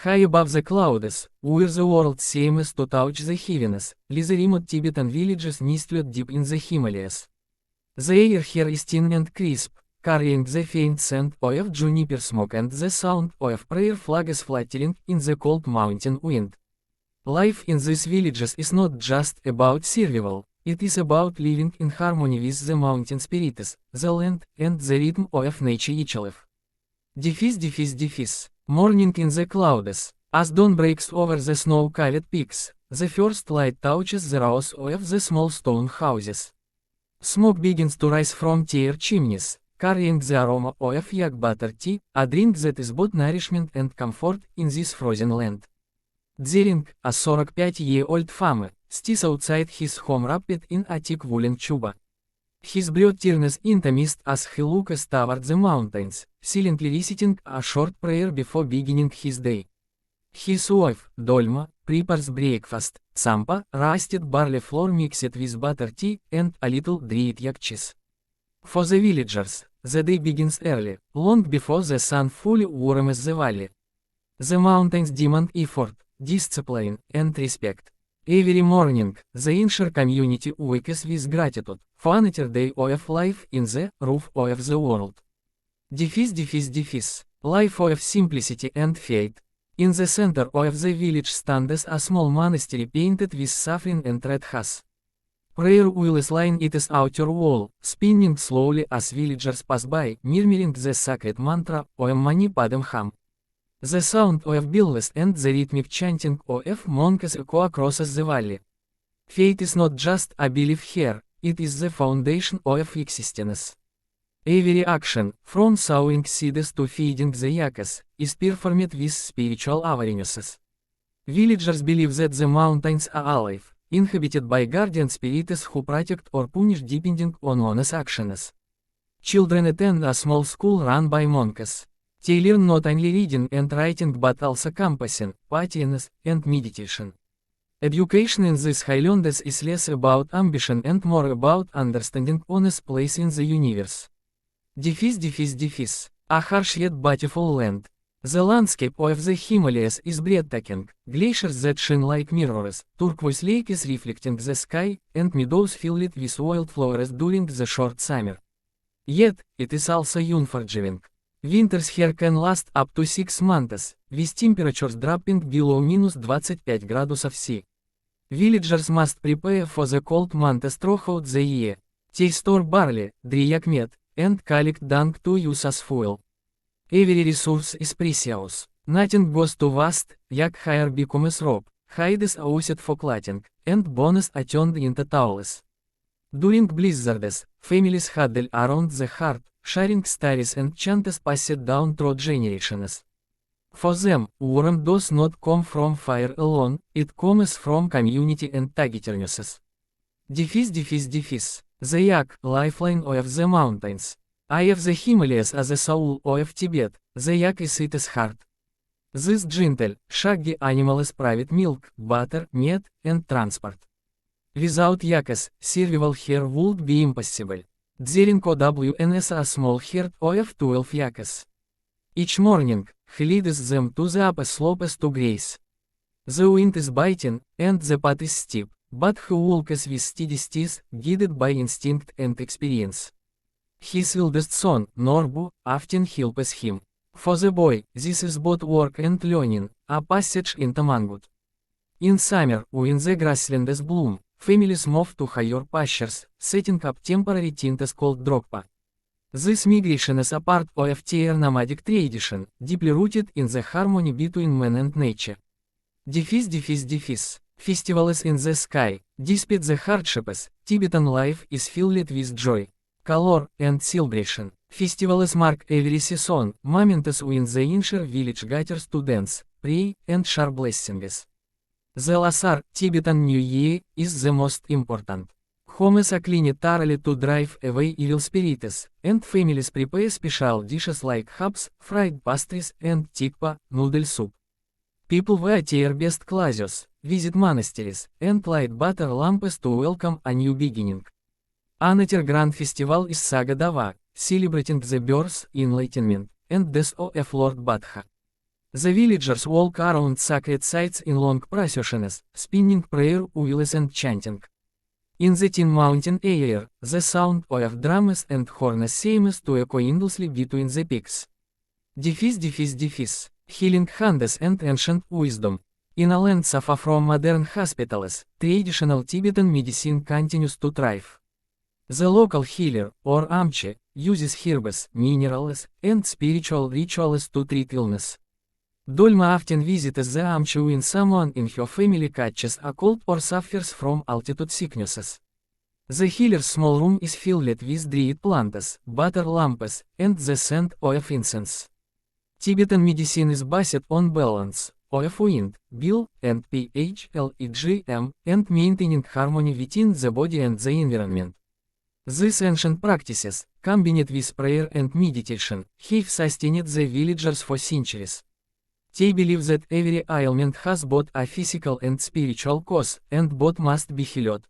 High above the clouds, where the world seems to touch the heavens, lie the remote Tibetan villages nestled deep in the Himalayas. The air here is thin and crisp, carrying the faint scent of juniper smoke and the sound of prayer flags fluttering in the cold mountain wind. Life in these villages is not just about survival, it is about living in harmony with the mountain spirits, the land, and the rhythm of nature itself. Morning in the clouds. As dawn breaks over the snow-covered peaks, the first light touches the roofs of the small stone houses. Smoke begins to rise from their chimneys, carrying the aroma of yak butter tea, a drink that is both nourishment and comfort in this frozen land. Dzering, a 45-year-old farmer, stands outside his home wrapped in a thick woolen chuba. His breath turns into mist as he looks toward the mountains, silently reciting a short prayer before beginning his day. His wife, Dolma, prepares breakfast, tsampa, roasted barley flour mixed with butter tea, and a little dried yak cheese. For the villagers, the day begins early, long before the sun fully warms the valley. The mountains demand effort, discipline, and respect. Every morning, the entire community wakes with gratitude for another day of life in the roof of the world. Life of simplicity and faith. In the center of the village stands a small monastery painted with saffron and red has. Prayer wheels line its outer wall, spinning slowly as villagers pass by, murmuring the sacred mantra of Mani Padme Hum. The sound of bells and the rhythmic chanting of monks echo across the valley. Faith is not just a belief here, it is the foundation of existence. Every action, from sowing seeds to feeding the yaks, is performed with spiritual awarenesses. Villagers believe that the mountains are alive, inhabited by guardian spirits who protect or punish depending on one's actions. Children attend a small school run by monks. They learn not only reading and writing but also compassing, patience, and meditation. Education in these highlands is less about ambition and more about understanding one's place in the universe. A harsh yet beautiful land. The landscape of the Himalayas is breathtaking, glaciers that shine like mirrors, turquoise lakes reflecting the sky, and meadows filled with wildflowers during the short summer. Yet, it is also unforgiving. Winters here can last up to 6 months, with temperatures dropping below -25 градусов C. Villagers must prepare for the cold months throughout the year. They store barley, dry yak meat, and collect dung to use as fuel. Every resource is precious. Nothing goes to waste, yak hair becomes rope, hides are used for clothing, and bones are turned into towels. During blizzards, families huddle around the hearth, sharing stories and chants passed down through generations. For them, warmth does not come from fire alone, it comes from community and togetherness. The yak, lifeline of the mountains. Eye of the Himalayas as the soul of Tibet, the yak is its heart. This gentle, shaggy animals provide milk, butter, meat, and transport. Without yaks, survival here would be impossible. Dzering OWNS a small herd of 12 yaks. Each morning, he leads them to the upper slopes to graze. The wind is biting, and the path is steep, but he walks with steady steps, guided by instinct and experience. His eldest son, Norbu, often helps him. For the boy, this is both work and learning, a passage into manhood. In summer, when the grasslands bloom, families move to higher pastures, setting up temporary tents called drogpa. This migration is a part of their nomadic tradition, deeply rooted in the harmony between man and nature. Festivals in the sky. Despite the hardships, Tibetan life is filled with joy, color, and celebration. Festivals mark every season, moments when the entire village gathers to dance, pray, and share blessings. The Lasar, Tibetan New Year, is the most important. Homes are cleaned thoroughly to drive away evil spirits, and families prepare special dishes like hubs, fried pastries, and tikpa, noodle soup. People wear their best clothes, visit monasteries, and light butter lamps to welcome a new beginning. Another grand festival is Saga Dava, celebrating the birth, enlightenment, and death of Lord Buddha. The villagers walk around sacred sites in long processions, spinning prayer wheels and chanting. In the Tin Mountain air, the sound of drums and horns seems to echo endlessly between the peaks. Healing hands and ancient wisdom. In a land so far from modern hospitals, traditional Tibetan medicine continues to thrive. The local healer, or amche, uses herbs, minerals, and spiritual rituals to treat illness. Dolma often visits the amche when someone in her family catches a cold or suffers from altitude sicknesses. The healer's small room is filled with dried plants, butter lamps, and the scent of incense. Tibetan medicine is based on balance of wind, bill, and pH, LEGM, and maintaining harmony within the body and the environment. These ancient practices, combined with prayer and meditation, have sustained the villagers for centuries. They believe that every ailment has both a physical and spiritual cause, and both must be healed.